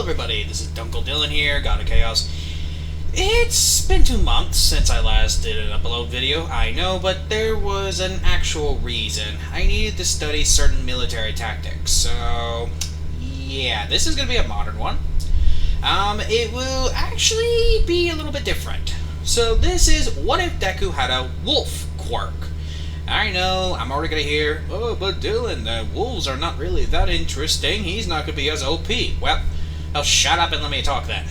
everybody, this is Dunkle Dylan here, God of Chaos. It's been 2 months since I last did an upload video, I know, but there was an actual reason. I needed to study certain military tactics, so yeah, this is going to be a modern one. It will actually be a little bit different. So this is what if Deku had a wolf quirk. I know, I'm already going to hear, oh, but Dylan, the wolves are not really that interesting, he's not going to be as OP. Well, shut up and let me talk then.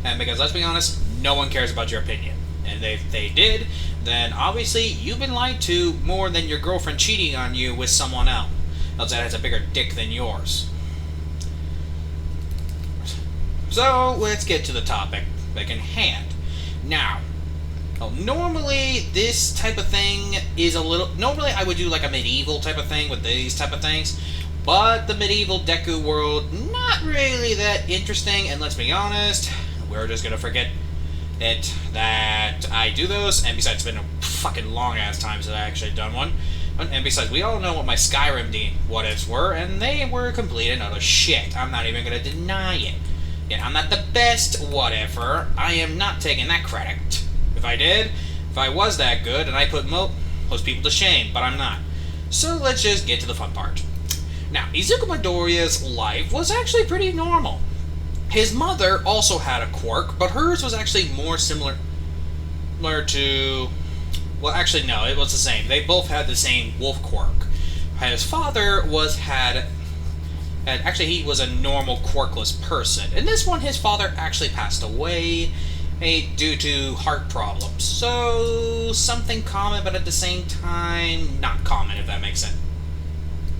And because, let's be honest, no one cares about your opinion. And if they did, then obviously you've been lied to more than your girlfriend cheating on you with someone else that has a bigger dick than yours. So, let's get to the topic in hand. Now, normally this type of thing is a little... Normally I would do like a medieval type of thing with these type of things. But the medieval Deku world, not really that interesting. And let's be honest, we're just gonna forget it that I do those. And besides, it's been a fucking long ass time since I actually done one. And besides, we all know what my Skyrim what-ifs were. And they were complete and utter shit. I'm not even gonna deny it. Yeah, I'm not the best what-iffer. I am not taking that credit. If I was that good, and I put most people to shame, but I'm not. So let's just get to the fun part. Now, Izuku Midoriya's life was actually pretty normal. His mother also had a quirk, but hers was actually more similar to... Well, actually, no, it was the same. They both had the same wolf quirk. His father actually, he was a normal quirkless person. In this one, his father actually passed away due to heart problems. So, something common, but at the same time, not common, if that makes sense.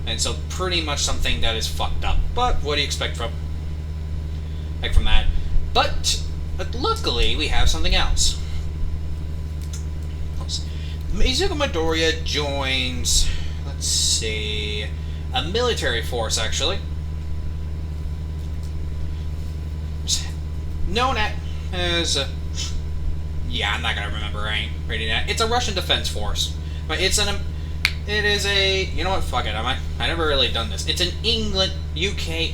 And so, pretty much something that is fucked up. But, what do you expect from that? But luckily, we have something else. Izuku Midoriya joins, let's see, a military force, actually. Known as yeah, I'm not gonna remember. I ain't reading that. It's a Russian defense force, but it is a, you know what? Fuck it. I never really done this. It's an UK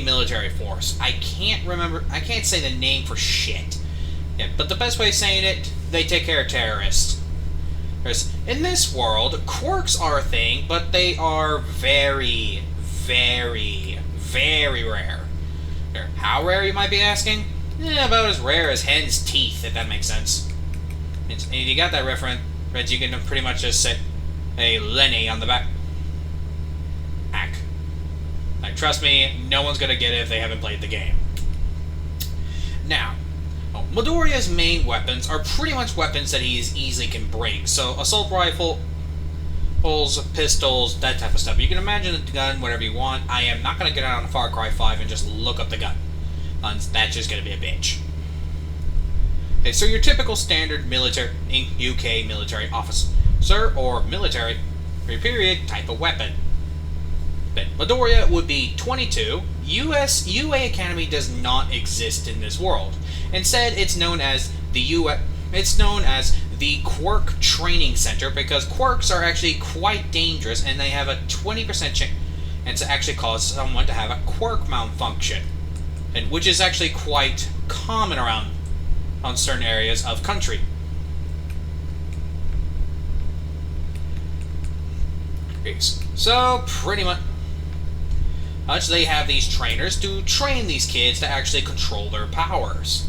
military force. I can't remember. I can't say the name for shit. Yeah, but the best way of saying it, they take care of terrorists. In this world, quirks are a thing, but they are very, very, very rare. How rare, you might be asking? Yeah, about as rare as hen's teeth, if that makes sense. And if you got that reference, you can pretty much just say, hey, Lenny on the back. Like, trust me, no one's gonna get it if they haven't played the game. Now, Midoriya's main weapons are pretty much weapons that he easily can bring. So, assault rifle, pistols, that type of stuff. You can imagine the gun, whatever you want. I am not gonna get out on Far Cry 5 and just look up the gun. That's just gonna be a bitch. Okay, so your typical standard UK military officer or military period type of weapon. But Midoriya would be 22. UA Academy does not exist in this world. Instead, it's known as the Quirk Training Center because quirks are actually quite dangerous and they have a 20% chance to actually cause someone to have a quirk malfunction. And which is actually quite common around on certain areas of country. So pretty much they have these trainers to train these kids to actually control their powers.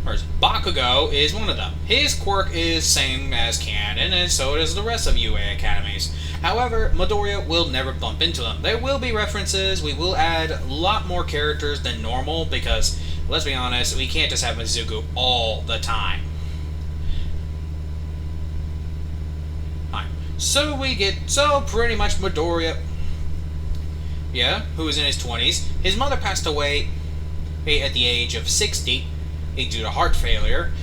Whereas Bakugo is one of them. His quirk is same as canon, and so does the rest of UA academies. However, Midoriya will never bump into them. There will be references, we will add a lot more characters than normal, because, let's be honest, we can't just have Izuku all the time. So pretty much Midoriya, who is in his 20s, his mother passed away at the age of 60, due to heart failure,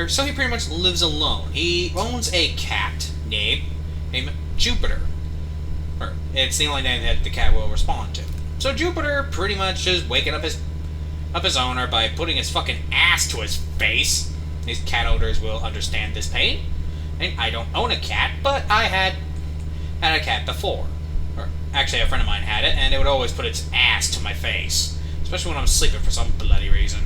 so he pretty much lives alone. He owns a cat named Jupiter. It's the only name that the cat will respond to. So Jupiter pretty much just waking up his owner by putting his fucking ass to his face. His cat owners will understand this pain. And I don't own a cat, but I had a cat before. Or actually, a friend of mine had it, and it would always put its ass to my face. Especially when I'm sleeping for some bloody reason.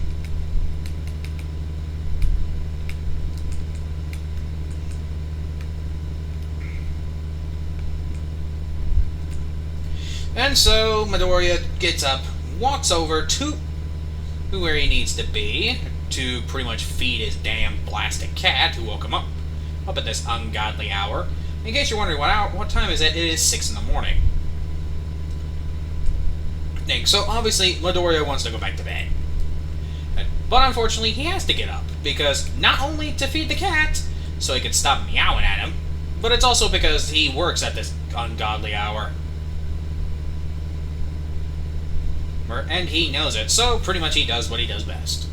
And so Midoriya gets up, walks over to where he needs to be to pretty much feed his damn blasted cat who woke him up at this ungodly hour. In case you're wondering what time is it, it is 6 in the morning. So obviously Midoriya wants to go back to bed. But unfortunately he has to get up, because not only to feed the cat, so he can stop meowing at him, but it's also because he works at this ungodly hour. And he knows it, so pretty much he does what he does best.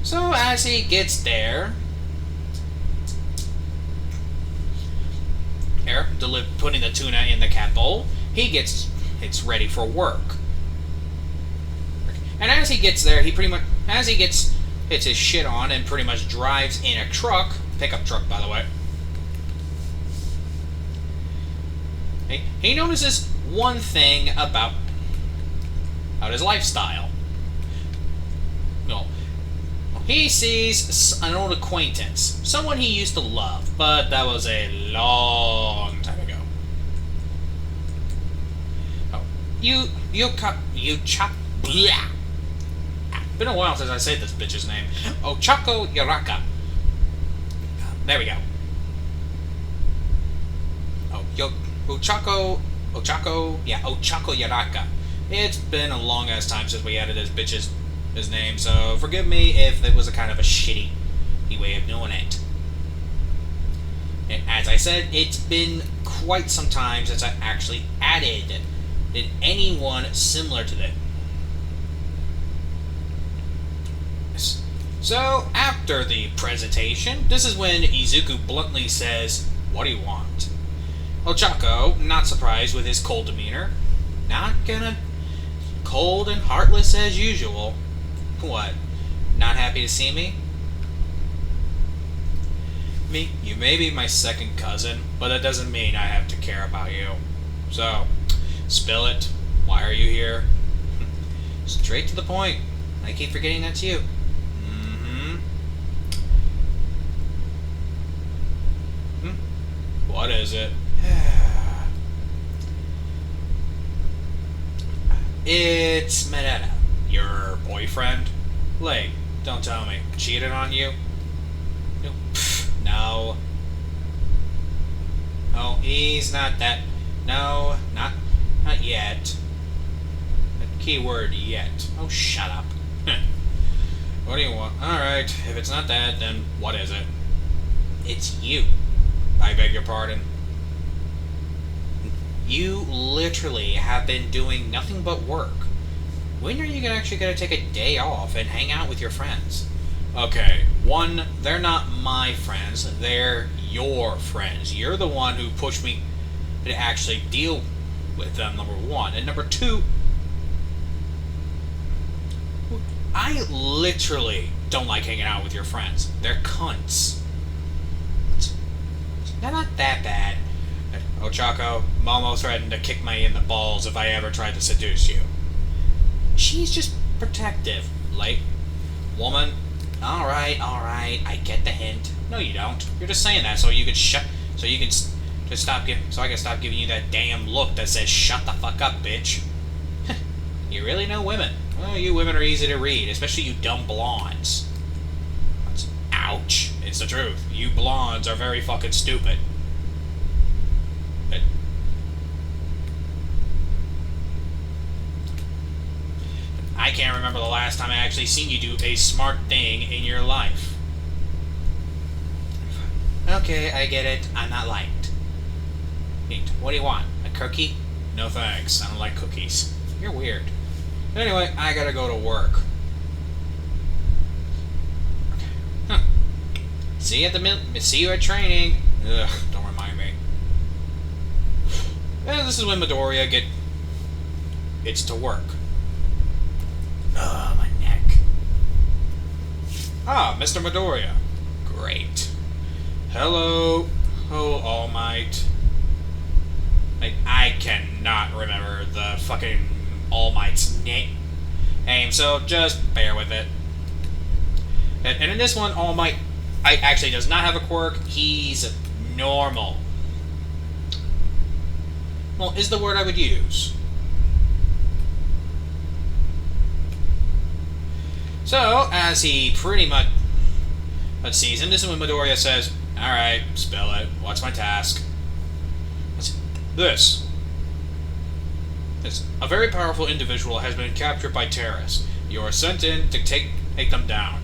So as he gets there, putting the tuna in the cat bowl, it's ready for work. And as he gets there, hits his shit on and pretty much drives in a truck, pickup truck by the way. He notices one thing about his lifestyle. He sees an old acquaintance, someone he used to love, but that was a long time ago. Been a while since I said this bitch's name. Ochako Yaraka. There we go. Ochako Yaraka. It's been a long ass time since we added this bitch's name, so forgive me if it was a kind of a shitty way of doing it. And as I said, it's been quite some time since I actually added anyone similar to that. So, after the presentation, this is when Izuku bluntly says, "What do you want?" Ochako, not surprised with his cold demeanor, cold and heartless as usual. What? Not happy to see me? You may be my second cousin, but that doesn't mean I have to care about you. So, spill it. Why are you here? Straight to the point. I keep forgetting that's you. What is it? It's Midoriya. Your boyfriend? Like, don't tell me. Cheated on you? No. Oh, he's not that. No, not yet. That keyword yet. Oh, shut up. What do you want? Alright, if it's not that, then what is it? It's you. I beg your pardon. You literally have been doing nothing but work. When are you actually going to take a day off and hang out with your friends? Okay, one, they're not my friends, they're your friends. You're the one who pushed me to actually deal with them, number one. And number two, I literally don't like hanging out with your friends. They're cunts. They're not that bad. Ochako, Momo threatened to kick me in the balls if I ever tried to seduce you. She's just protective. Like, woman, alright, I get the hint. No, you don't. You're just saying that so you can so I can stop giving you that damn look that says, "Shut the fuck up, bitch." You really know women. Well, you women are easy to read, especially you dumb blondes. Ouch. It's the truth. You blondes are very fucking stupid. But I can't remember the last time I actually seen you do a smart thing in your life. Okay, I get it. I'm not liked. Neat. What do you want? A cookie? No thanks. I don't like cookies. You're weird. Anyway, I gotta go to work. Huh. See you at training. Ugh, don't remind me. And this is when Midoriya gets to work. Ugh, my neck. Ah, Mr. Midoriya. Great. Hello, All Might. Like, I cannot remember the fucking All Might's name. aim, so just bear with it. And in this one, All Might actually does not have a quirk. He's normal. Well, is the word I would use. So, as he pretty much sees him, this is when Midoriya says, "Alright, spill it. What's my task?" This. A very powerful individual has been captured by terrorists. You are sent in to take them down.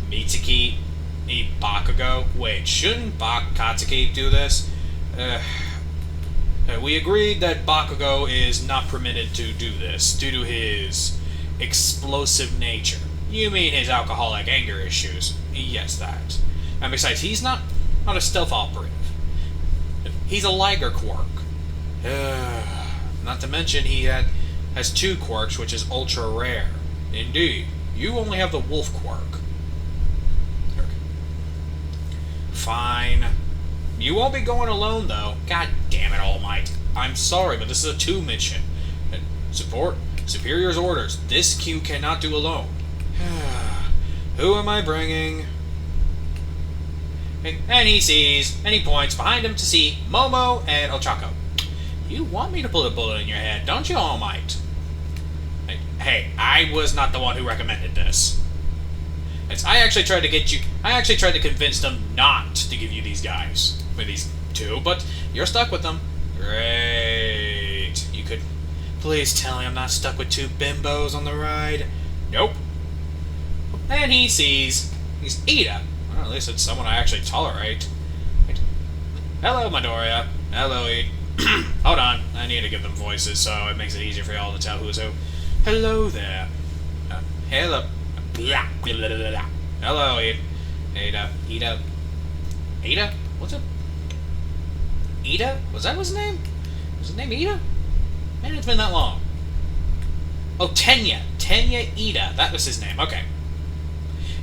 Mitsuki Bakugo? Wait, shouldn't Katsuki do this? We agreed that Bakugo is not permitted to do this due to his explosive nature. You mean his alcoholic anger issues? Yes, that. And besides, he's not a stealth operative. He's a Liger quirk. Not to mention he has 2 quirks, which is ultra rare. Indeed, you only have the wolf quirk. Fine. You won't be going alone, though. God damn it, All Might. I'm sorry, but this is a 2 mission. Support Superior's orders. This Q cannot do alone. Who am I bringing? And he points behind him to see Momo and Ochako. You want me to put a bullet in your head, don't you, All Might? Hey, I was not the one who recommended this. I actually tried to convince them not to give you these guys. With these 2, but you're stuck with them. Great. You could please tell me I'm not stuck with 2 bimbos on the ride. Nope. And he sees Ida. Well, at least it's someone I actually tolerate. Hello, Midoriya. Hello, Ida. Hold on. I need to give them voices so it makes it easier for y'all to tell who's who. Hello there. Hello. Hello, Ida. Ida? What's up? Ida? Was that his name? Was his name Ida? Man, it's been that long. Oh, Tenya. Tenya Ida. That was his name. Okay.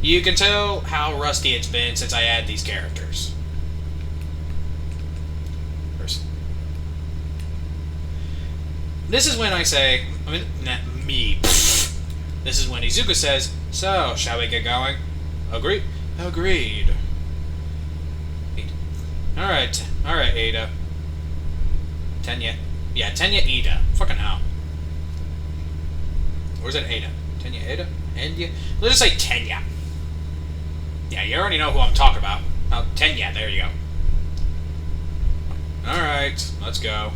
You can tell how rusty it's been since I add these characters. This is when I say... This is when Izuku says, "So, shall we get going?" Agreed. Alright, Ada. Tenya. Yeah, Tenya Ida. Fucking hell. Or is it Ada? Tenya Ada? India? Let's just say Tenya. Yeah, you already know who I'm talking about. Oh, Tenya, there you go. Alright, let's go.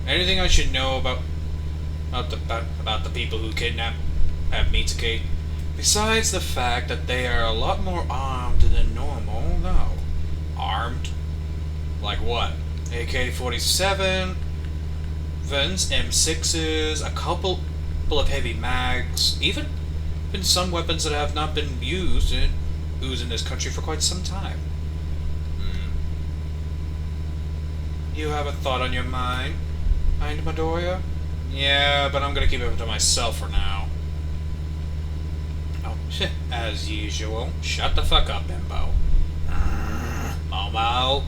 Anything I should know about the people who kidnap Mitsuki? Besides the fact that they are a lot more armed than normal, no. Armed? Like what? AK-47, Vents, M6s, a couple of heavy mags, even some weapons that have not been used in this country for quite some time. You have a thought on your mind, Midoriya? Yeah, but I'm gonna keep it to myself for now. Oh, as usual. Shut the fuck up, Bimbo. Momo.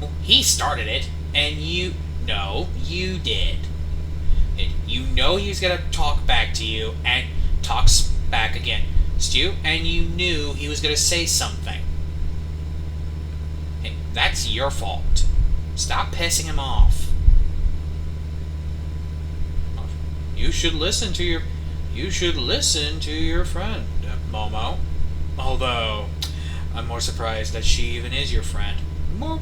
Well, he started it, and you... No, you did. You know he's gonna talk back to you, and talks back again. Stu, and you knew he was gonna say something. Hey, that's your fault. Stop pissing him off. You should listen to your friend, Momo. Although, I'm more surprised that she even is your friend. Mo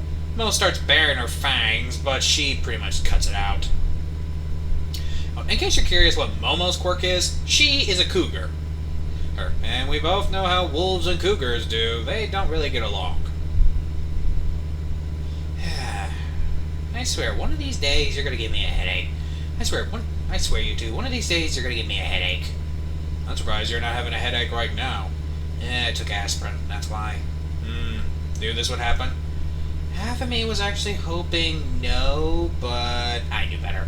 starts baring her fangs, but she pretty much cuts it out. In case you're curious what Momo's quirk is, she is a cougar. And we both know how wolves and cougars do. They don't really get along. I swear, one of these days you're gonna give me a headache. I swear you two, one of these days you're gonna give me a headache. I'm surprised you're not having a headache right now. I took aspirin, that's why. Knew this would happen? Half of me was actually hoping no, but I knew better.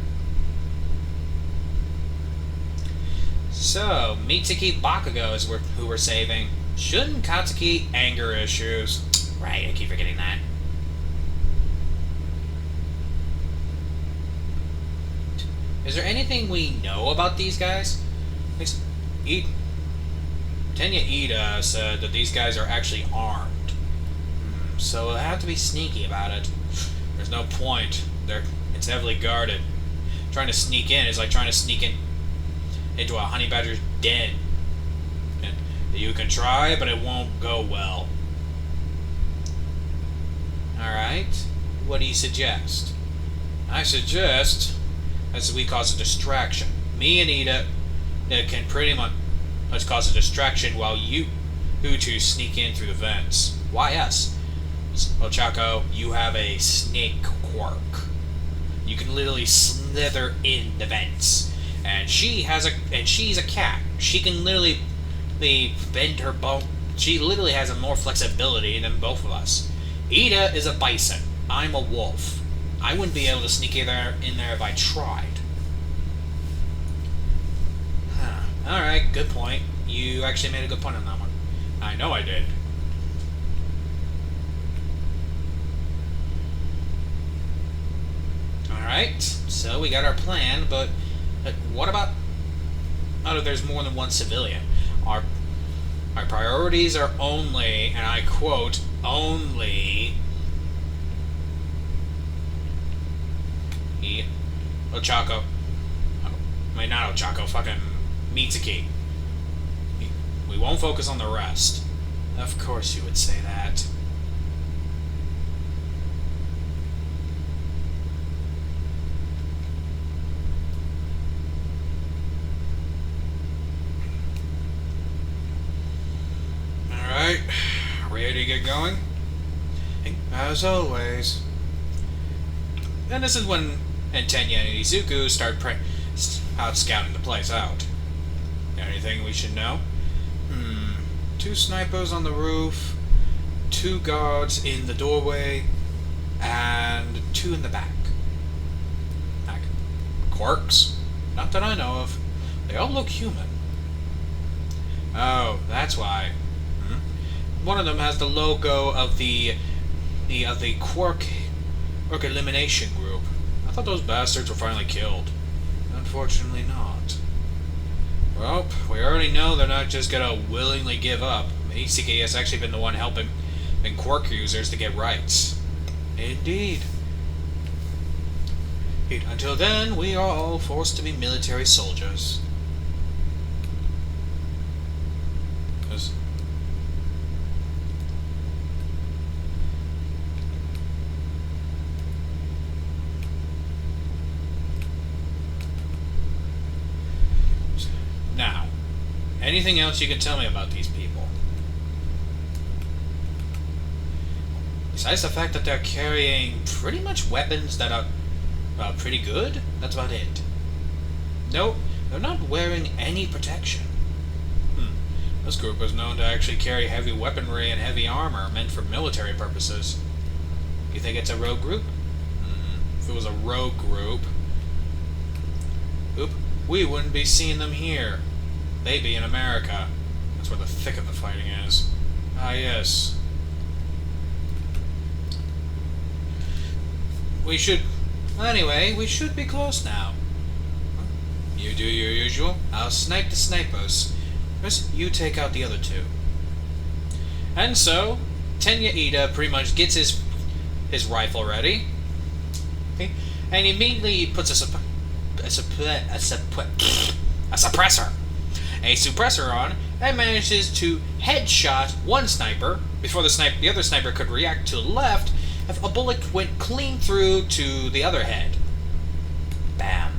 So, Mitsuki Bakugo is who we're saving. Shouldn't Katsuki anger issues? Right, I keep forgetting that. Is there anything we know about these guys? Tenya Ida said that these guys are actually armed. So we'll have to be sneaky about it. There's no point. It's heavily guarded. Trying to sneak in is like trying to sneak in into a honey badger's den. And you can try, but it won't go well. Alright. What do you suggest? I suggest as we cause a distraction. Me and Ida can pretty much let's cause a distraction while you two sneak in through the vents. Why us? Ochako, you have a snake quirk. You can literally slither in the vents. And she's a cat. She can literally bend her bone. She literally has more flexibility than both of us. Ida is a bison. I'm a wolf. I wouldn't be able to sneak in there if I tried. Alright, good point. You actually made a good point on that one. I know I did. Alright, so we got our plan, but what about... Oh, there's more than one civilian. Our priorities are only, and I quote, only... Ochako. I mean, not Ochako, fucking Mitsuki. We won't focus on the rest. Of course you would say that. Alright, ready to get going? As always. And this is when Tenya and Izuku start out scouting the place out. Anything we should know? 2 snipers on the roof, 2 guards in the doorway, and 2 in the back. Quirks? Not that I know of. They all look human. Oh, that's why. One of them has the logo of the quirk elimination group. I thought those bastards were finally killed. Unfortunately not. Well, we already know they're not just gonna willingly give up. Mitsuki has actually been the one helping quirk users to get rights. Indeed. Until then, we are all forced to be military soldiers. Now, anything else you can tell me about these people? Besides the fact that they're carrying pretty much weapons that are pretty good, that's about it. Nope, they're not wearing any protection. This group is known to actually carry heavy weaponry and heavy armor meant for military purposes. You think it's a rogue group? If it was a rogue group, we wouldn't be seeing them here. They'd be in America. That's where the thick of the fighting is. Ah, yes. Anyway, we should be close now. You do your usual. I'll snipe the snipers. First, you take out the other 2. And so, Tenya Ida pretty much gets his rifle ready. Okay? And immediately puts a suppressor on, and manages to headshot one sniper before the other sniper could react to the left. A bullet went clean through to the other head. Bam.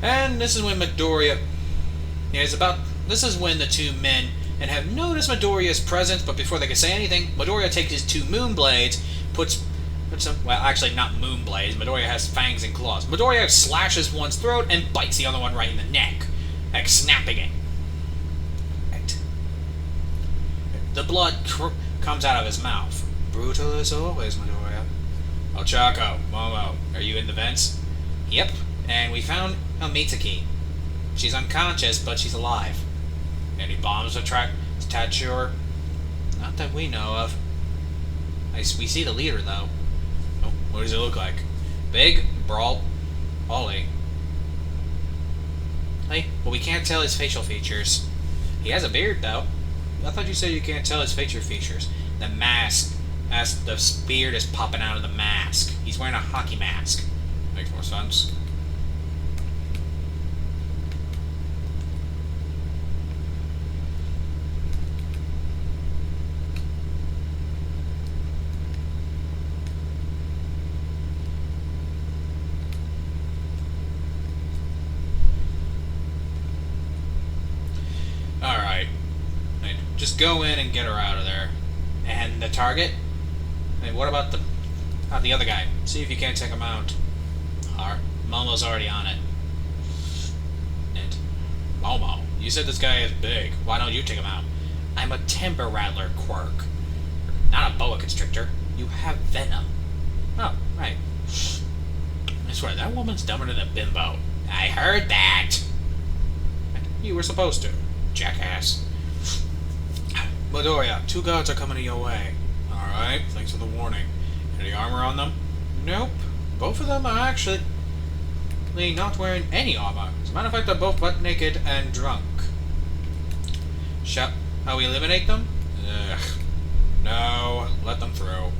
And this is when Midoriya... This is when the 2 men and have noticed Midoriya's presence, but before they can say anything, Midoriya takes his 2 moon blades, puts some... Well, actually, not moon blades. Midoriya has fangs and claws. Midoriya slashes one's throat and bites the other one right in the neck, like snapping it. Right. The blood comes out of his mouth. Brutal as always, Midoriya. Ochako, Momo, are you in the vents? Yep, and we found Mitsuki. She's unconscious, but she's alive. Any bombs attached to her? Not that we know of. We see the leader, though. Oh, what does it look like? Big, Ollie. Hey, well, we can't tell his facial features. He has a beard, though. I thought you said you can't tell his facial features. The mask. The beard is popping out of the mask. He's wearing a hockey mask. Makes more sense. Alright. Just go in and get her out of there. And the target? I mean, what about the other guy? See if you can't take him out. Momo's already on it. And Momo, you said this guy is big. Why don't you take him out? I'm a timber rattler, quirk. Not a boa constrictor. You have venom. Oh, right. I swear, that woman's dumber than a bimbo. I heard that. You were supposed to, jackass. Midoriya, 2 guards are coming your way. Alright, thanks for the warning. Any armor on them? Nope. Both of them are actually not wearing any armor. As a matter of fact, they're both butt naked and drunk. How we eliminate them? Ugh. No, let them through.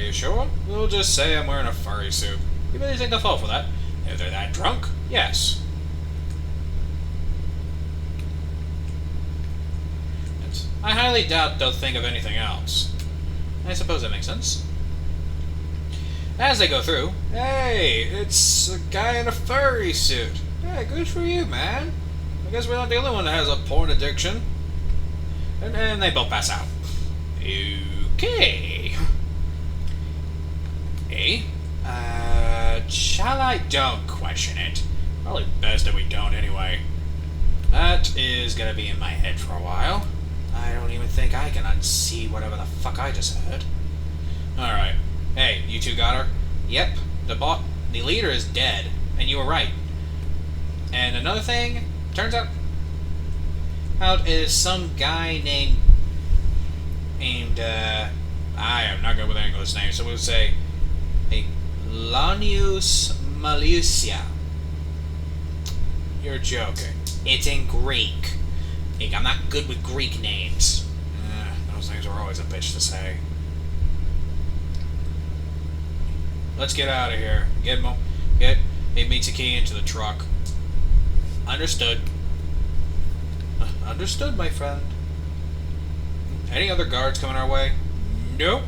You sure? We'll just say I'm wearing a furry suit. You really think they'll fall for that? If they're that drunk, yes. I highly doubt they'll think of anything else. I suppose that makes sense. As they go through, hey, it's a guy in a furry suit. Yeah, good for you, man. I guess we're not the only one that has a porn addiction. And they both pass out. Okay. Hey, shall I? Don't question it. Probably best that we don't anyway. That is gonna be in my head for a while. I don't even think I can unsee whatever the fuck I just heard. Alright. Hey, you two got her? Yep. The leader is dead. And you were right. And another thing, turns out is some guy named I am not good with English names, so we'll say Lanius Malusia. You're joking. It's in Greek. I'm not good with Greek names. Those things are always a bitch to say. Let's get out of here. Get Mitsuki into the truck. Understood. Understood, my friend. Any other guards coming our way? Nope.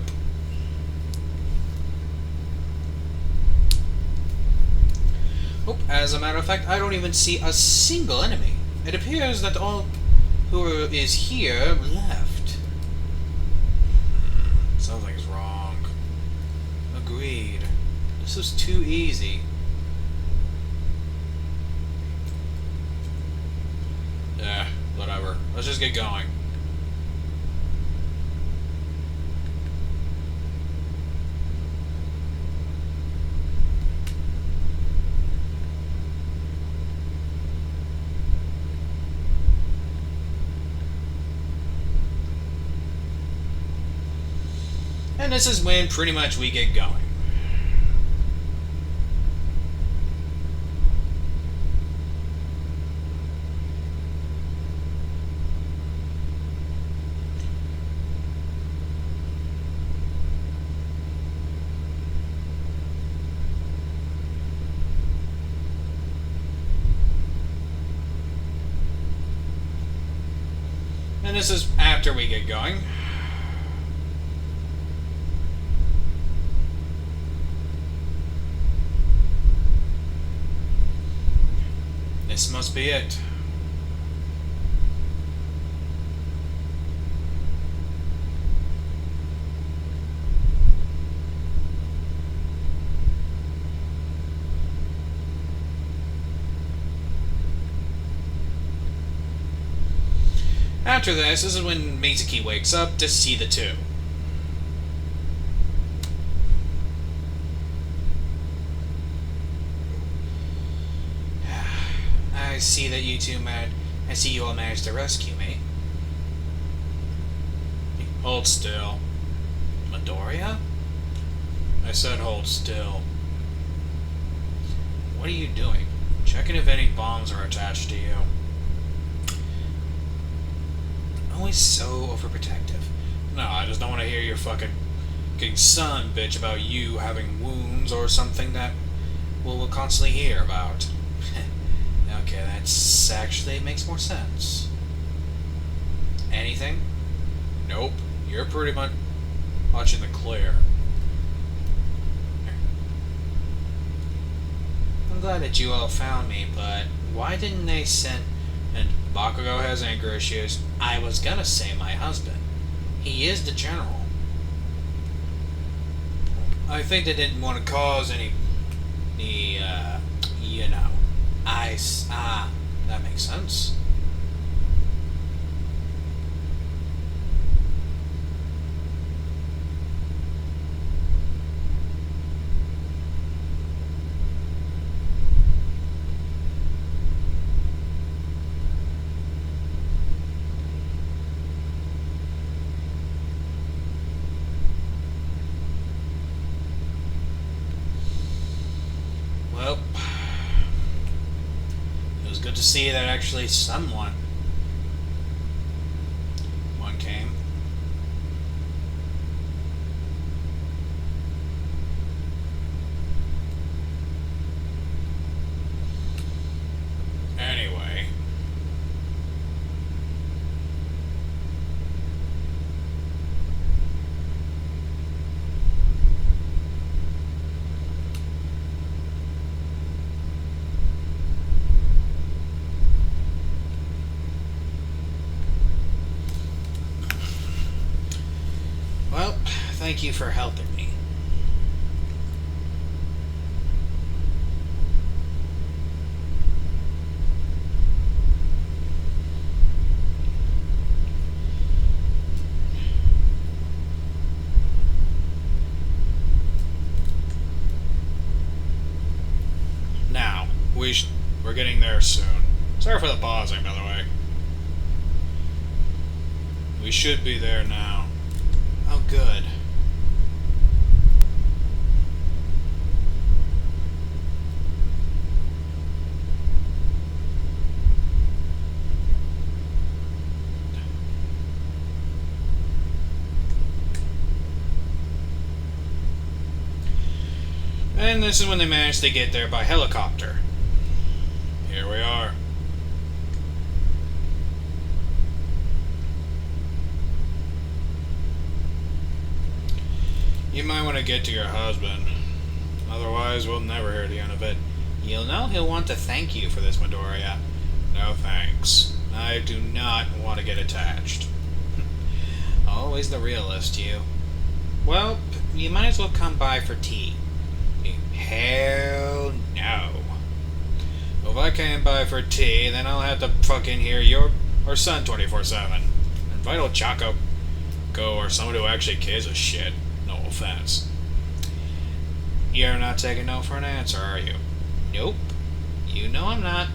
Oh, as a matter of fact, I don't even see a single enemy. It appears that all who is here left. Something's wrong. Agreed. This was too easy. Whatever. Let's just get going. And this is when pretty much we get going. And this is after we get going. This must be it. After this is when Mitsuki wakes up to see the two. see that you two I see you all managed to rescue me. Hold still. Midoriya? I said hold still. What are you doing? Checking if any bombs are attached to you. Always so overprotective. No, I just don't want to hear your fucking son bitch about you having wounds or something that we'll constantly hear about. Okay, that's actually makes more sense. Anything? Nope. You're pretty much watching the clear. I'm glad that you all found me, but why didn't they send... And Bakugo has anger issues. I was gonna say my husband. He is the general. I think they didn't want to cause any... you know... that makes sense. Well, it was good to see that actually one came. Anyway. Well, thank you for helping me. Now, we're getting there soon. Sorry for the pausing, by the way. We should be there now. Oh, good. And this is when they managed to get there by helicopter. Here we are. You might want to get to your husband. Otherwise, we'll never hear the end of it. You'll know he'll want to thank you for this, Midoriya. No thanks. I do not want to get attached. Always the realist, you. Well, you might as well come by for tea. Hell no. Well, if I came by for tea, then I'll have to fucking hear your son 24/7. Invite old Chaco or someone who actually cares a shit. No offense. You're not taking no for an answer, are you? Nope. You know I'm not.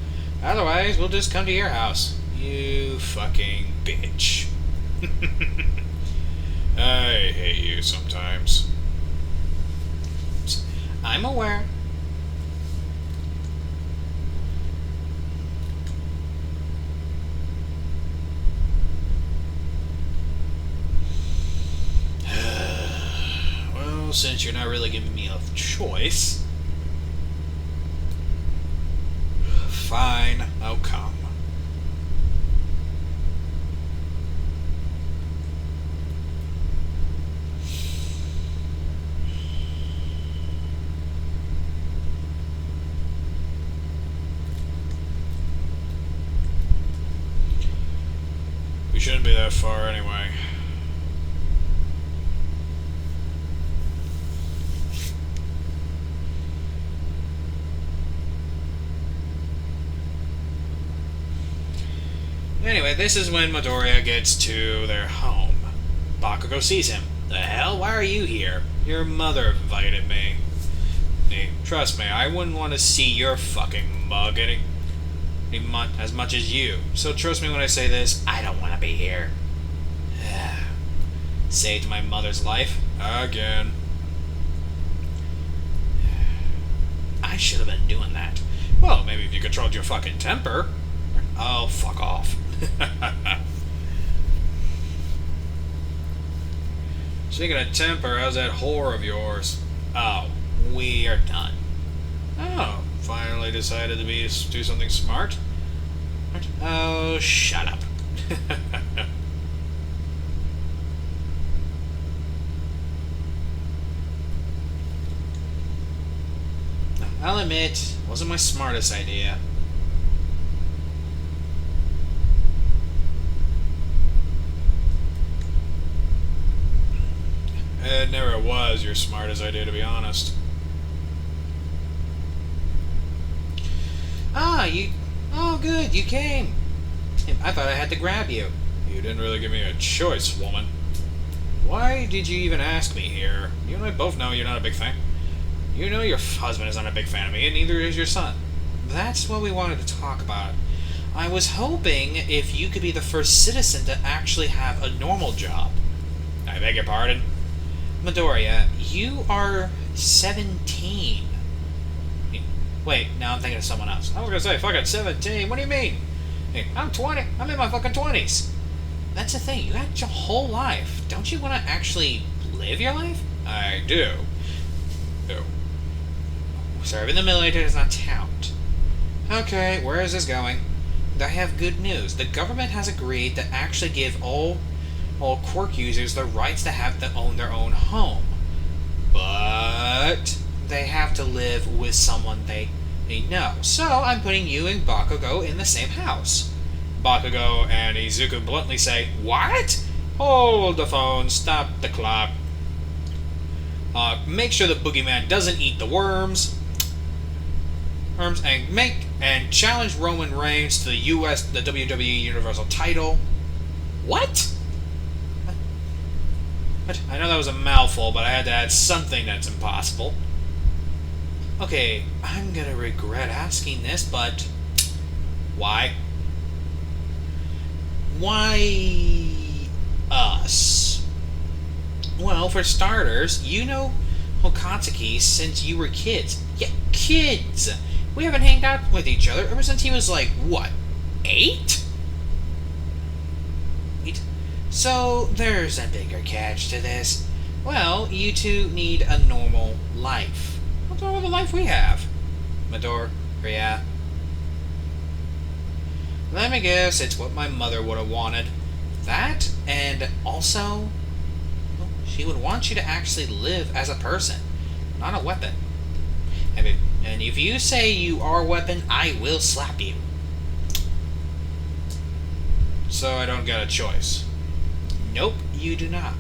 Otherwise, we'll just come to your house. You fucking bitch. I hate you sometimes. I'm aware. Well, since you're not really giving me a choice, fine, I'll come. We shouldn't be that far anyway. Anyway, this is when Midoriya gets to their home. Bakugo sees him. The hell? Why are you here? Your mother invited me. Trust me, I wouldn't want to see your fucking mug any... as much as you. So trust me when I say this, I don't want to be here. Saved my mother's life. Again. I should have been doing that. Well, maybe if you controlled your fucking temper. Oh, fuck off. Speaking of temper, how's that whore of yours? Oh, we are done. Oh, finally decided to do something smart? Oh, shut up. I'll admit, wasn't my smartest idea. It never was your smartest idea, to be honest. Oh, good, you came. I thought I had to grab you. You didn't really give me a choice, woman. Why did you even ask me here? You and I both know you're not a big fan. You know your husband is not a big fan of me, and neither is your son. That's what we wanted to talk about. I was hoping if you could be the first citizen to actually have a normal job. I beg your pardon? Midoriya, you are 17. Wait, now I'm thinking of someone else. I was gonna say, fucking 17, what do you mean? Hey, I'm 20, I'm in my fucking 20s. That's the thing, you got your whole life. Don't you want to actually live your life? I do. No. Serving the military does not count. Okay, where is this going? I have good news. The government has agreed to actually give all quirk users the rights to own their own home. But they have to live with someone they know. So I'm putting you and Bakugo in the same house. Bakugo and Izuku bluntly say, "What? Hold the phone, stop the clock. Make sure the boogeyman doesn't eat the worms. And challenge Roman Reigns to the WWE Universal title." What? I know that was a mouthful, but I had to add something that's impossible. Okay, I'm gonna regret asking this, but why? Why us? Well, for starters, you know Hokatsuki since you were kids. Yeah, kids! We haven't hanged out with each other ever since he was like, what, 8? So, there's a bigger catch to this. Well, you two need a normal life. What's wrong with the life we have? Midoriya. Let me guess, it's what my mother would have wanted. That, and also, well, she would want you to actually live as a person, not a weapon. And if you say you are a weapon, I will slap you. So I don't get a choice. Nope, you do not.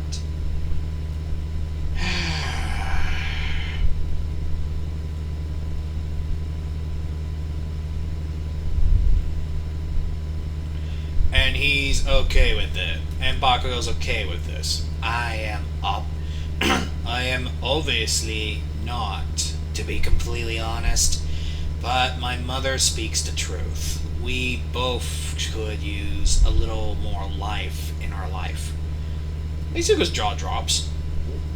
And he's okay with it. And Bakugo's okay with this. I am obviously not, to be completely honest. But my mother speaks the truth. We both could use a little more life in our life. Izuku's jaw drops.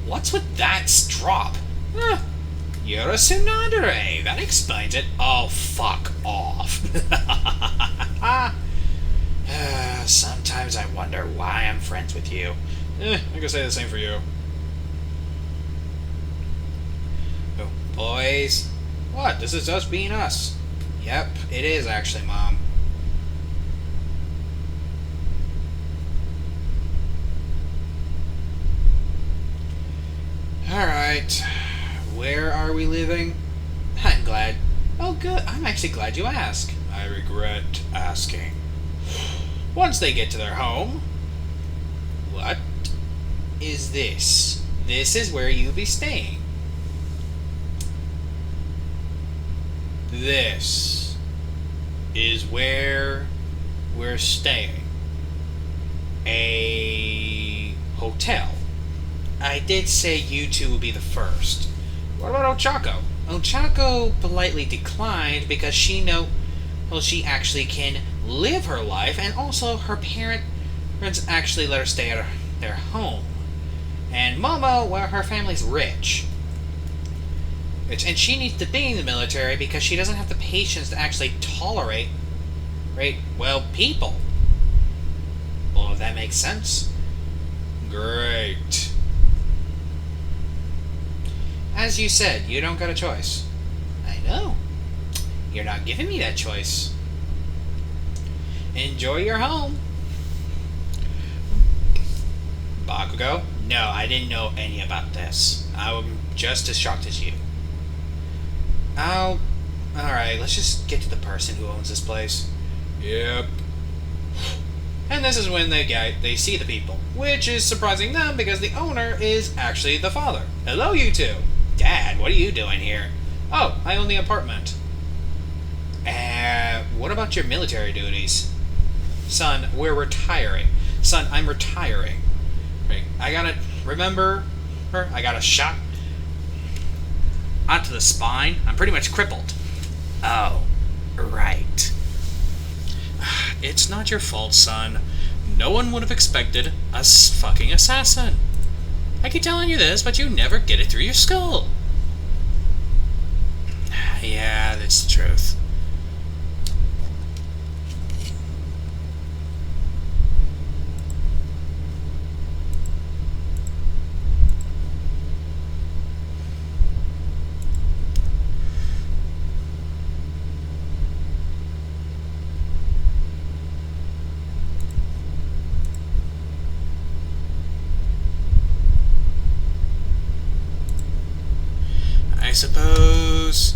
What's with that drop? You're a Tsunadere. That explains it. Oh, fuck off. Sometimes I wonder why I'm friends with you. I can say the same for you. Oh, boys. What? This is us being us. Yep, it is actually, Mom. Alright. Where are we living? I'm glad. Oh, good. I'm actually glad you asked. I regret asking. Once they get to their home... What is this? This is where you'll be staying. This is where we're staying. A hotel. I did say you two would be the first. What about Ochako? Ochako politely declined because she well, she actually can live her life, and also her parents actually let her stay at their home. And Momo, well, her family's rich. And she needs to be in the military because she doesn't have the patience to actually tolerate, right, well, people. Well, if that makes sense. Great. As you said, you don't got a choice. I know. You're not giving me that choice. Enjoy your home. Bakugo? No, I didn't know any about this. I'm just as shocked as you. Alright, let's just get to the person who owns this place. Yep. And this is when they see the people, which is surprising them because the owner is actually the father. Hello, you two. Dad, what are you doing here? Oh, I own the apartment. What about your military duties? Son, we're retiring. Son, I'm retiring. Right, I gotta remember her. I got a shot onto the spine. I'm pretty much crippled. Oh, right. It's not your fault, son. No one would have expected a fucking assassin. I keep telling you this, but you never get it through your skull. Yeah, that's the truth. I suppose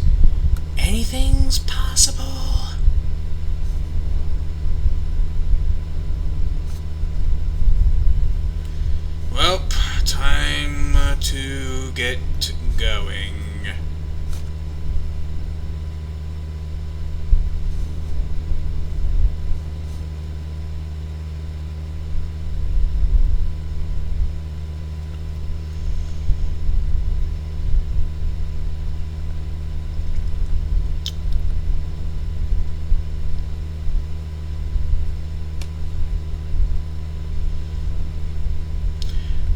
anything's possible. Well, time to get going.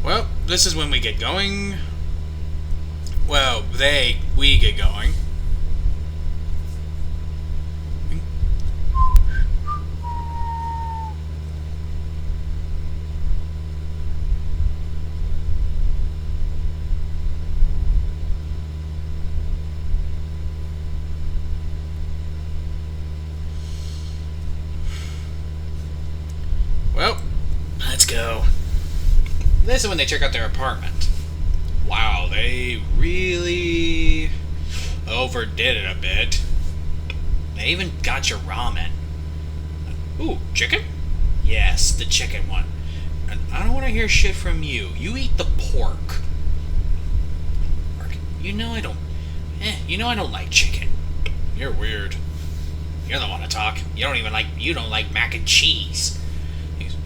Well, this is when we get going. Well, we get going. Well, let's go. This is when they check out their apartment. Wow, they really overdid it a bit. They even got your ramen. Ooh, chicken? Yes, the chicken one. And I don't want to hear shit from you. You eat the pork. You know I don't... you know I don't like chicken. You're weird. You're the one to talk. You don't like mac and cheese.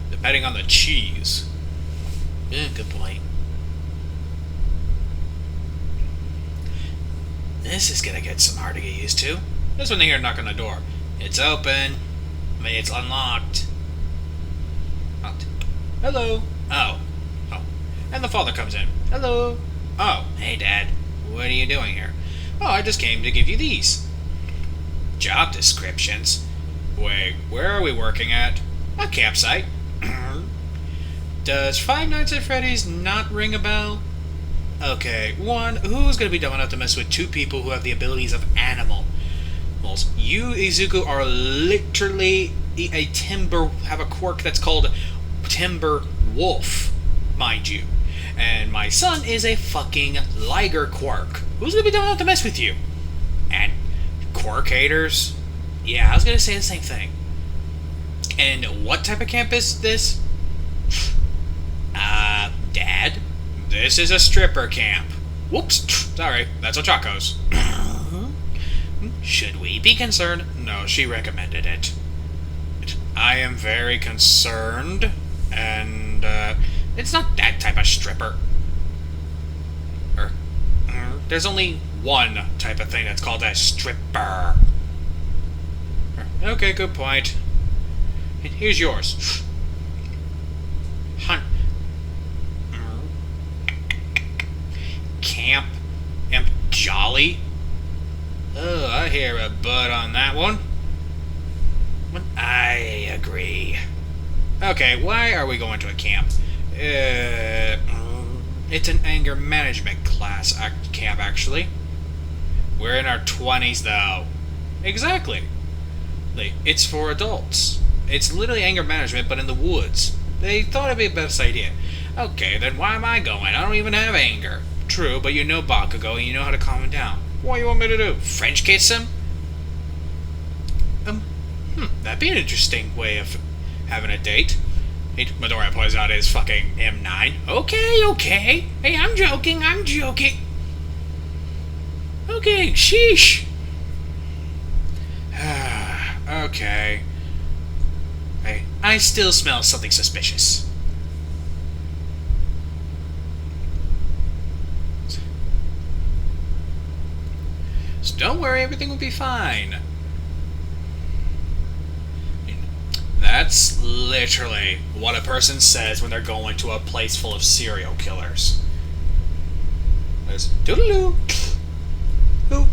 Depending on the cheese. Good point. This is gonna get some hard to get used to. This when they hear a knock on the door. It's open. I mean, it's unlocked. Locked. Hello. Oh. And the father comes in. Hello. Oh, hey Dad. What are you doing here? Oh, I just came to give you these. Job descriptions? Wait, where are we working at? A campsite. Does Five Nights at Freddy's not ring a bell? Okay, one, who's gonna be dumb enough to mess with two people who have the abilities of animals? You, Izuku, are literally have a quirk that's called Timber Wolf, mind you. And my son is a fucking Liger quirk. Who's gonna be dumb enough to mess with you? And quirk haters? Yeah, I was gonna say the same thing. And what type of camp is this? Dad? This is a stripper camp. Whoops. Sorry, that's Ochako's. Should we be concerned? No, she recommended it. I am very concerned, and, it's not that type of stripper. There's only one type of thing that's called a stripper. Okay, good point. And here's yours. Hunt. Camp. Jolly. Oh, I hear a bud on that one. I agree. Okay, why are we going to a camp? It's an anger management class camp, actually. We're in our 20s, though. Exactly. It's for adults. It's literally anger management, but in the woods. They thought it'd be the best idea. Okay, then why am I going? I don't even have anger. True, but you know Bakugo, and you know how to calm him down. What do you want me to do? French kiss him? That'd be an interesting way of having a date. Midoriya pulls out his fucking M9. Okay. Hey, I'm joking. Okay, sheesh. Okay. Hey, I still smell something suspicious. So don't worry, everything will be fine. That's literally what a person says when they're going to a place full of serial killers. There's doodaloo.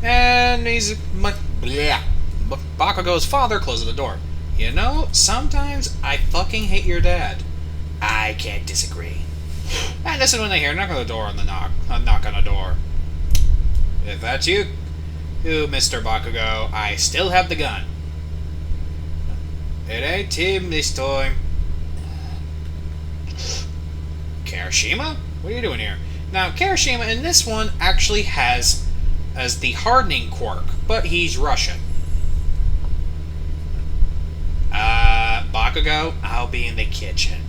And he's Bakugo's father closes the door. You know, sometimes I fucking hate your dad. I can't disagree. And this is when they hear a knock on the door on the knock. A knock on the door. If that's you, Mr. Bakugo, I still have the gun. It ain't him this time. Kirishima? What are you doing here? Now, Kirishima in this one actually has as the hardening quirk, but he's Russian. Bakugo, I'll be in the kitchen.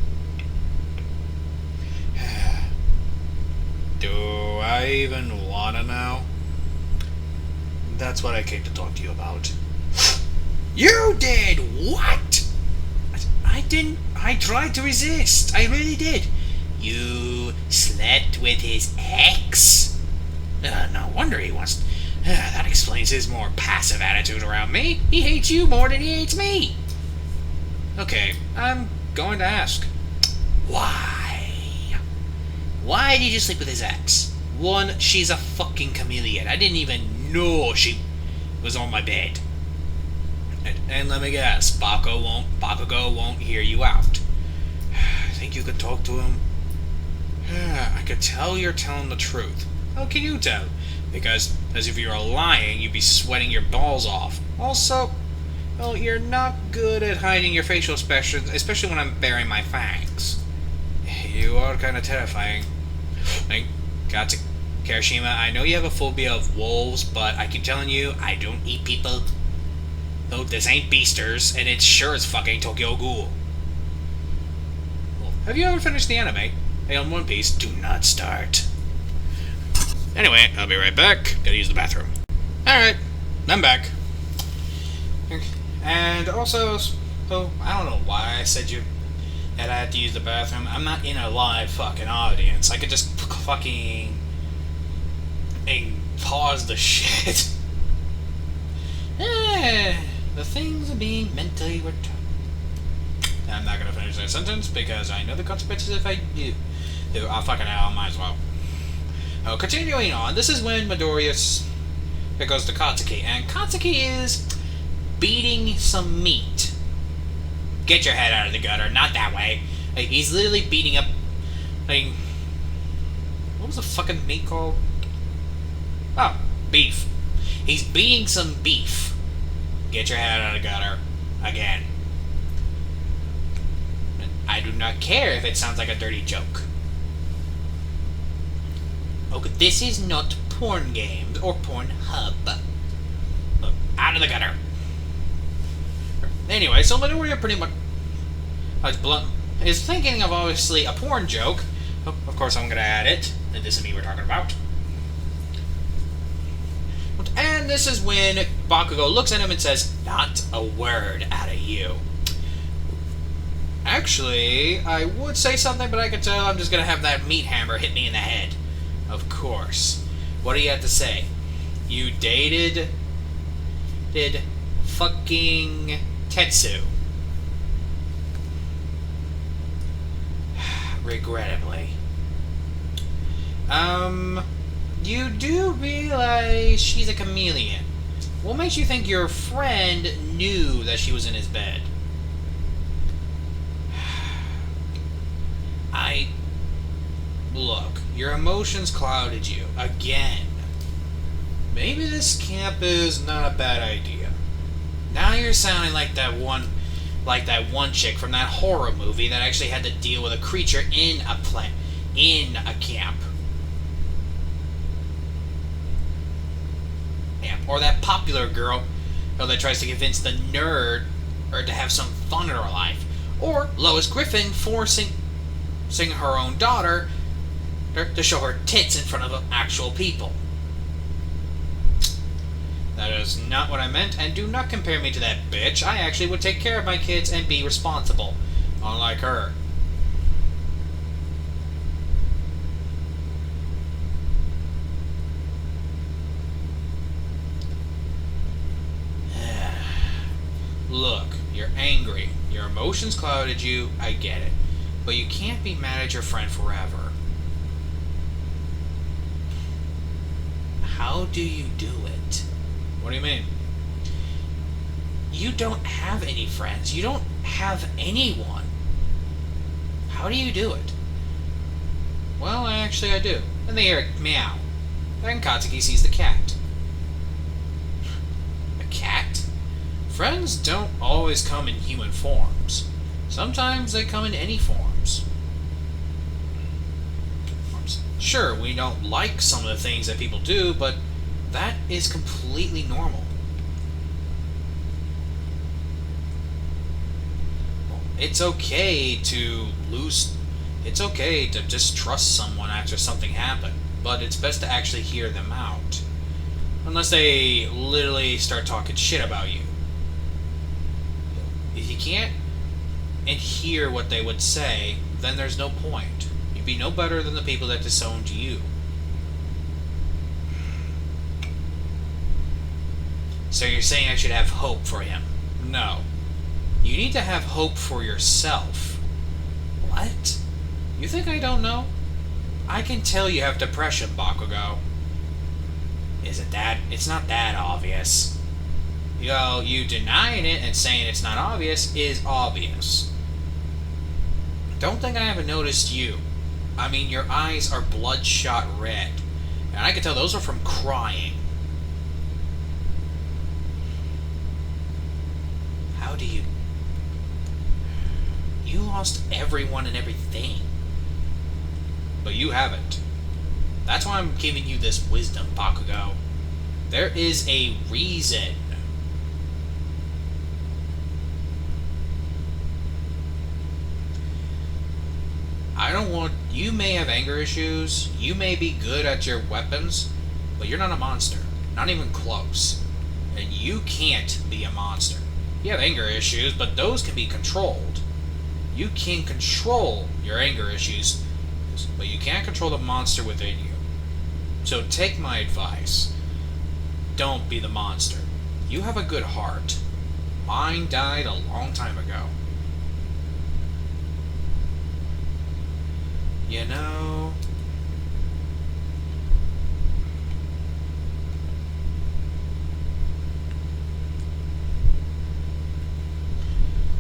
Do I even wanna know? That's what I came to talk to you about. You did what? I didn't. I tried to resist. I really did. You slept with his ex? No wonder he wants. That explains his more passive attitude around me. He hates you more than he hates me. Okay, I'm going to ask. Why? Why did you sleep with his ex? One, she's a fucking chameleon. I didn't even know she was on my bed. And let me guess, Bakugo won't hear you out. Think you could talk to him? I could tell you're telling the truth. How can you tell? Because, as if you were lying, you'd be sweating your balls off. Also, well, you're not good at hiding your facial expressions, especially when I'm baring my fangs. You are kind of terrifying. Gotcha. Kirishima, I know you have a phobia of wolves, but I keep telling you, I don't eat people. Though this ain't Beasters, and it's sure as fucking Tokyo Ghoul. Well, have you ever finished the anime? Hey, on One Piece, do not start. Anyway, I'll be right back. Gotta use the bathroom. Alright, I'm back. And also, I don't know why I said that I had to use the bathroom. I'm not in a live fucking audience. I could just fucking pause the shit. The things are being mentally retarded. I'm not gonna finish that sentence because I know the consequences if I do. I'll fucking hell, I might as well. Oh, continuing on, this is when Midoriya goes to Katsuki, and Katsuki is beating some meat. Get your head out of the gutter, not that way. He's literally beating up, what was the fucking meat called? Oh, beef. He's beating some beef. Get your head out of the gutter. Again. I do not care if it sounds like a dirty joke. Okay, this is not porn games or Pornhub. Look, out of the gutter. Anyway, so Midoriya pretty much is thinking of obviously a porn joke. Oh, of course, I'm gonna add it. And this is me we're talking about. And this is when Bakugo looks at him and says, "Not a word out of you." Actually, I would say something, but I can tell I'm just gonna have that meat hammer hit me in the head. Of course. What do you have to say? You did fucking Tetsu. Regrettably. You do realize she's a chameleon. What makes you think your friend knew that she was in his bed? Look, your emotions clouded you. Again. Maybe this camp is not a bad idea. Now you're sounding like that one chick from that horror movie that actually had to deal with a creature in a camp. Yeah, or that popular girl that tries to convince the nerd to have some fun in her life. Or Lois Griffin forcing her own daughter to show her tits in front of actual people. That is not what I meant, and do not compare me to that bitch. I actually would take care of my kids and be responsible, unlike her. Look, you're angry. Your emotions clouded you, I get it. But you can't be mad at your friend forever. How do you do it? What do you mean? You don't have any friends. You don't have anyone. How do you do it? Well, actually I do. And they hear a meow. Then Katsuki sees the cat. A cat? Friends don't always come in human forms. Sometimes they come in any forms. Sure, we don't like some of the things that people do, but that is completely normal. It's okay to distrust someone after something happened, but it's best to actually hear them out. Unless they literally start talking shit about you. If you can't hear what they would say, then there's no point. You'd be no better than the people that disowned you. So you're saying I should have hope for him? No. You need to have hope for yourself. What? You think I don't know? I can tell you have depression, Bakugo. Is it that? It's not that obvious. You denying it and saying it's not obvious is obvious. Don't think I haven't noticed you. I mean, your eyes are bloodshot red. And I can tell those are from crying. How do you... You lost everyone and everything. But you haven't. That's why I'm giving you this wisdom, Bakugo. There is a reason. I don't want... You may have anger issues, you may be good at your weapons, but you're not a monster. Not even close. And you can't be a monster. You have anger issues, but those can be controlled. You can control your anger issues, but you can't control the monster within you. So take my advice. Don't be the monster. You have a good heart. Mine died a long time ago. You know...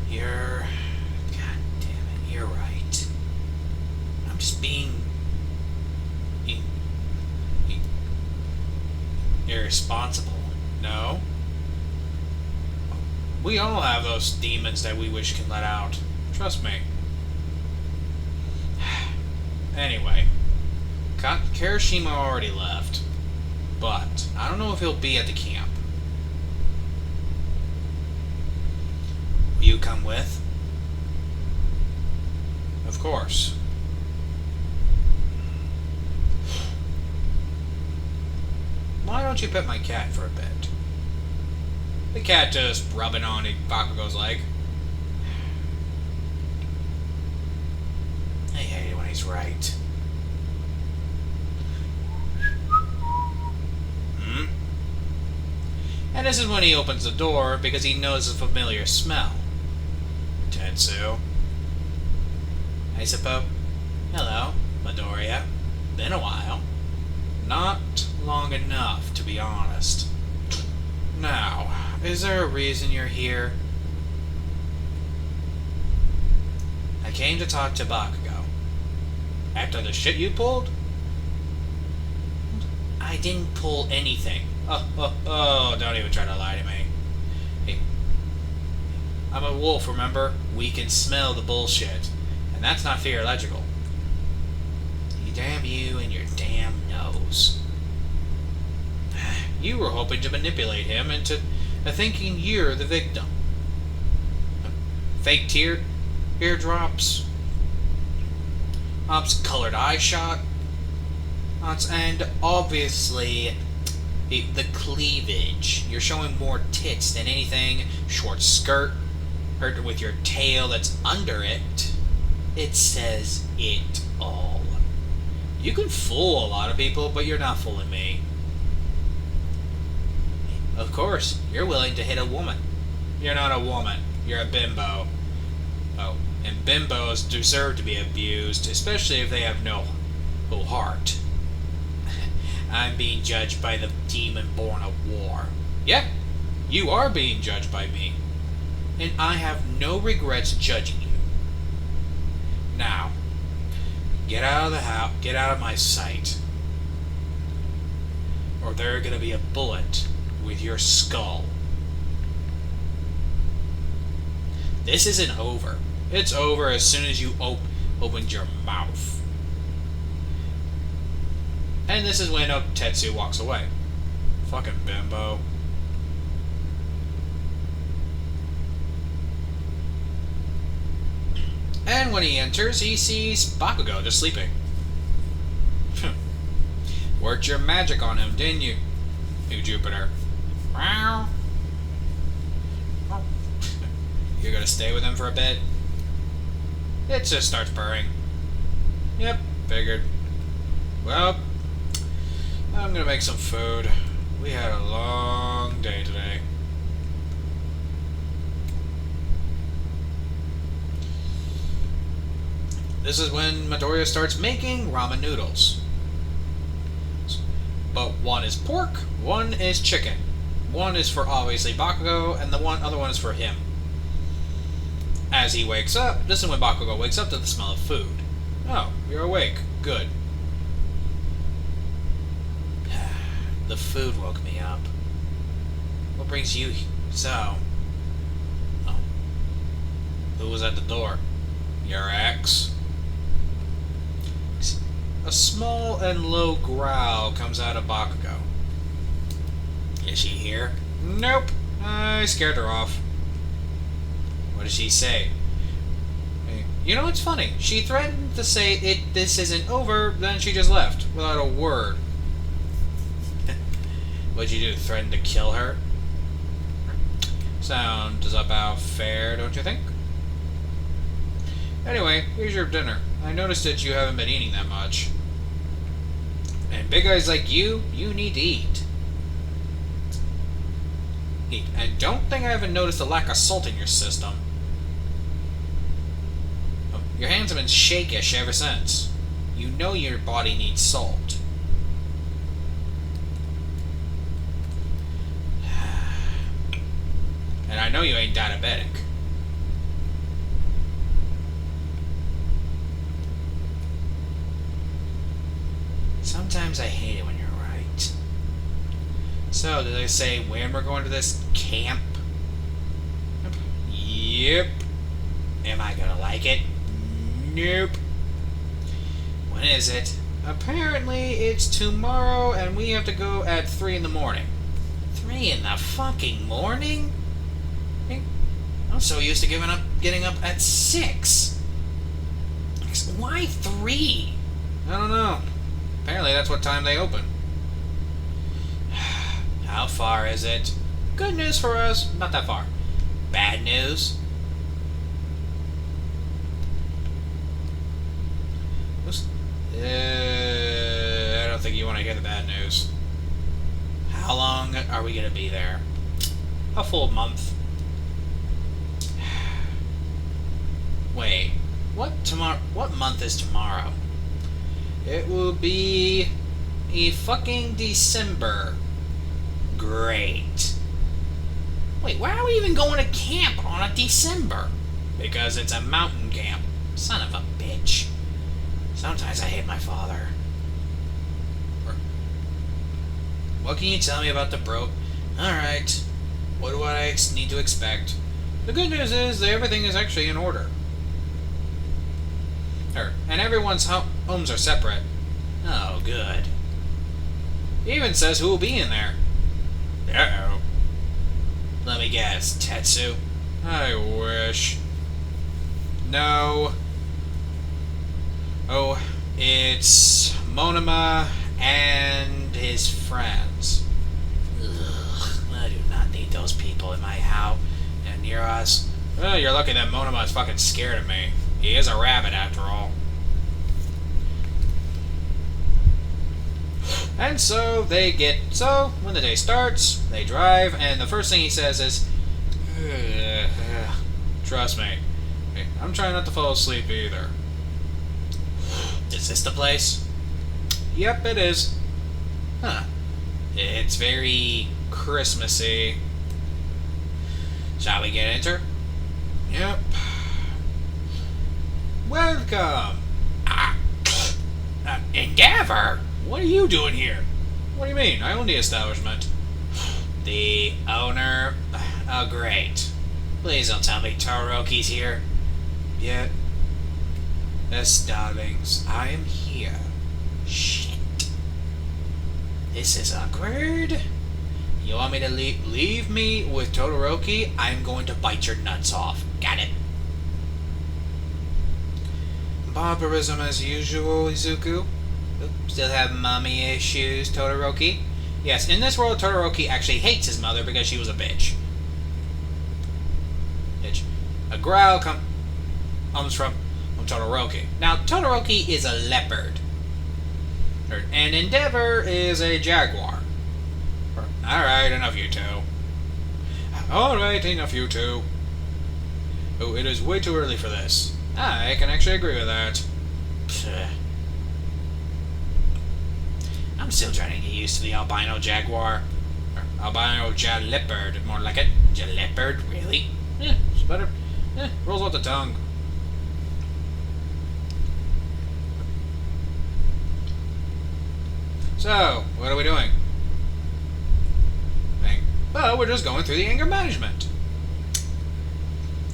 You're... God damn it, you're right. I'm just being... irresponsible. No? We all have those demons that we wish can let out. Trust me. Anyway, Kirishima already left, but I don't know if he'll be at the camp. Will you come with? Of course. Why don't you pet my cat for a bit? The cat just rubbing on Bakugo's leg. I hate it when he's right. And this is when he opens the door because he knows a familiar smell. Tetsu. I suppose. Hello, Midoriya. Been a while. Not long enough, to be honest. Now, is there a reason you're here? I came to talk to Bakugo. After the shit you pulled? I didn't pull anything. Oh, don't even try to lie to me. Hey, I'm a wolf, remember? We can smell the bullshit. And that's not theological. Damn you and your damn nose. You were hoping to manipulate him into thinking you're the victim. Fake eardrops, colored eye shot, and obviously the cleavage. You're showing more tits than anything. Short skirt, with your tail that's under it. It says it all. You can fool a lot of people, but you're not fooling me. Of course, you're willing to hit a woman. You're not a woman. You're a bimbo. Oh, and bimbos deserve to be abused, especially if they have no heart. I'm being judged by the demon born of war. Yeah, you are being judged by me. And I have no regrets judging you. Now, get out of the house. Get out of my sight. Or there's gonna be a bullet with your skull. This isn't over. It's over as soon as you opened your mouth. And this is when Tetsu walks away. Fucking bimbo. And when he enters, he sees Bakugo just sleeping. Worked your magic on him, didn't you, Jupiter? Wow. You're gonna stay with him for a bit? It just starts purring. Yep, figured. Well, I'm gonna make some food. We had a long day today. This is when Midoriya starts making ramen noodles. But one is pork, one is chicken. One is for obviously Bakugo, and the other one is for him. As he wakes up, this is when Bakugo wakes up to the smell of food. Oh, you're awake. Good. The food woke me up. What brings you here? So... Oh. Who was at the door? Your ex? A small and low growl comes out of Bakugo. Is she here? Nope. I scared her off. What did she say? You know, it's funny. She threatened to say this isn't over, then she just left without a word. What'd you do? Threaten to kill her? Sounds about fair, don't you think? Anyway, here's your dinner. I noticed that you haven't been eating that much. And big guys like you need to eat. And don't think I haven't noticed a lack of salt in your system. Your hands have been shakish ever since. You know your body needs salt. And I know you ain't diabetic. Sometimes I hate it when you're right. So, did they say when we're going to this camp? Yep. Am I gonna like it? Nope. When is it? Apparently, it's tomorrow, and we have to go at 3 in the morning. 3 in the fucking morning? I'm so used to getting up at 6. Why 3? I don't know. Apparently that's what time they open. How far is it? Good news for us, not that far. Bad news? I don't think you want to hear the bad news. How long are we going to be there? a full month. Wait, what month is tomorrow? It will be a fucking December. Great. Wait, why are we even going to camp on a December? Because it's a mountain camp. Son of a bitch. Sometimes I hate my father. What can you tell me about the bro? Alright. What do I need to expect? The good news is that everything is actually in order. And everyone's homes are separate. Oh, good. It even says who will be in there. Uh-oh. Let me guess. Tetsu? I wish. No. Oh, it's Monoma and his friends. Ugh, I do not need those people in my house and near us. Well, you're lucky that Monoma is fucking scared of me. He is a rabbit, after all. And so when the day starts, they drive, and the first thing he says is, trust me, I'm trying not to fall asleep either. Is this the place? Yep, it is. Huh. It's very Christmassy. Shall we get enter? Yep. Welcome! Endeavor? What are you doing here? What do you mean? I own the establishment. The owner? Oh, great. Please don't tell me Todoroki's here. Yet. Yes, darlings, I am here. Shit. This is awkward. You want me to leave me with Todoroki? I'm going to bite your nuts off. Got it. Barbarism as usual, Izuku. Still have mommy issues, Todoroki? Yes, in this world, Todoroki actually hates his mother because she was a bitch. A growl comes from Todoroki. Now, Todoroki is a leopard. And Endeavor is a jaguar. Alright, enough you two. Alright, enough you two. Oh, it is way too early for this. I can actually agree with that. Pfft. I'm still trying to get used to the albino jaguar. Or albino leopard, more like it. Leopard, really? Yeah, it's better. Rolls off the tongue. So, what are we doing? Well, we're just going through the anger management.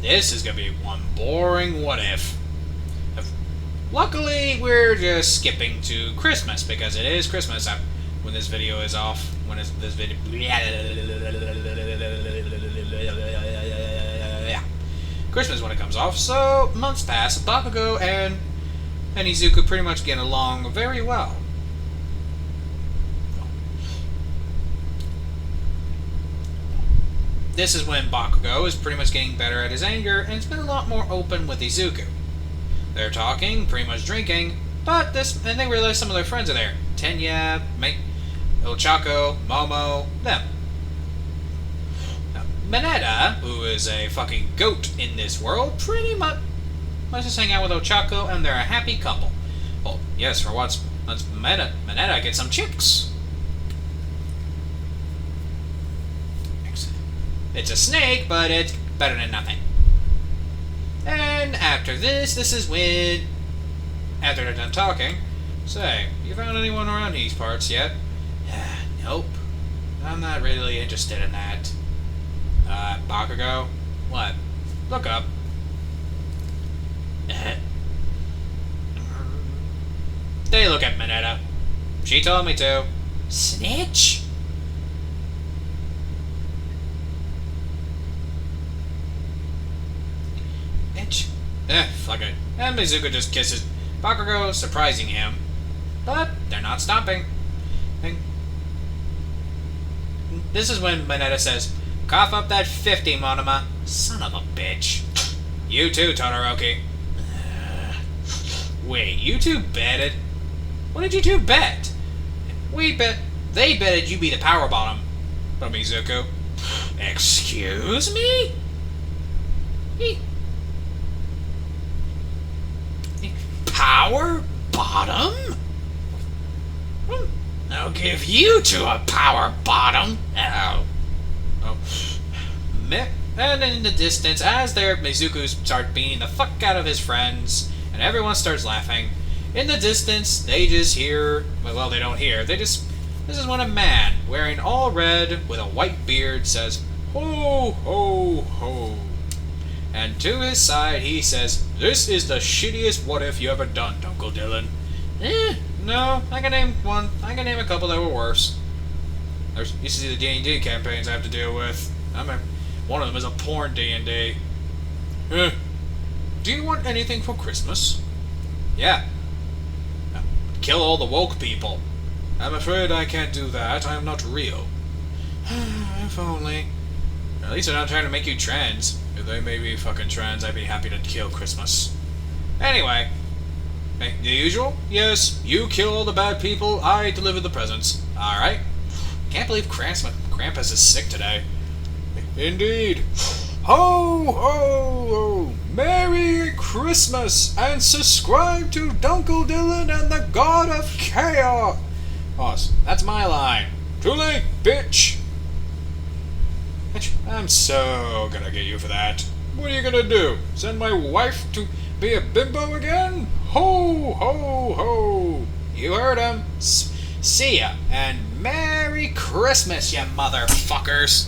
This is going to be one boring what if. Luckily, we're just skipping to Christmas, because it is Christmas when this video is off. When this video... Christmas when it comes off, so months pass, Bakugo and Izuku pretty much get along very well. This is when Bakugo is pretty much getting better at his anger, and it's been a lot more open with Izuku. They're talking, pretty much drinking, and they realize some of their friends are there. Tenya, Ochako, Momo, them. Now, Mineta, who is a fucking goat in this world, pretty much just hang out with Ochako, and they're a happy couple. Well, yes, for once Mineta gets some chicks. It's a snake, but it's better than nothing. And after this is when, after they're done talking, say, you found anyone around these parts yet? Nope. I'm not really interested in that. Bakugo? What? Look up. They look at Mineta. She told me to. Snitch? Fuck it. And Mizuka just kisses Bakugo, surprising him. But they're not stopping. And this is when Mineta says, cough up that 50, Monoma. Son of a bitch. You too, Todoroki. Wait, you two betted? What did you two bet? They betted you be the power bottom. But Mizuku. Excuse me? Power bottom? I'll give you two a power bottom. Oh. And in the distance, as Mizuku starts beating the fuck out of his friends, and everyone starts laughing, in the distance, they just hear... Well, they don't hear. This is when a man, wearing all red, with a white beard, says, "Ho, ho, ho." And to his side, he says, "This is the shittiest what-if you ever done, Uncle Dylan." No, I can name one. I can name a couple that were worse. There's used to see the D&D campaigns I have to deal with. One of them is a porn D&D. Do you want anything for Christmas? Yeah. Kill all the woke people. I'm afraid I can't do that. I am not real. If only. At least they're not trying to make you trans. If they may be fucking trans, I'd be happy to kill Christmas. Anyway. The usual? Yes, you kill all the bad people, I deliver the presents. Alright. Can't believe Krampus is sick today. Indeed. Ho, ho, ho. Merry Christmas, and subscribe to Dunkle Dylan and the God of Chaos. That's my line. Too late, bitch. I'm so gonna get you for that. What are you gonna do? Send my wife to be a bimbo again? Ho, ho, ho. You heard him. See ya, and Merry Christmas, you motherfuckers.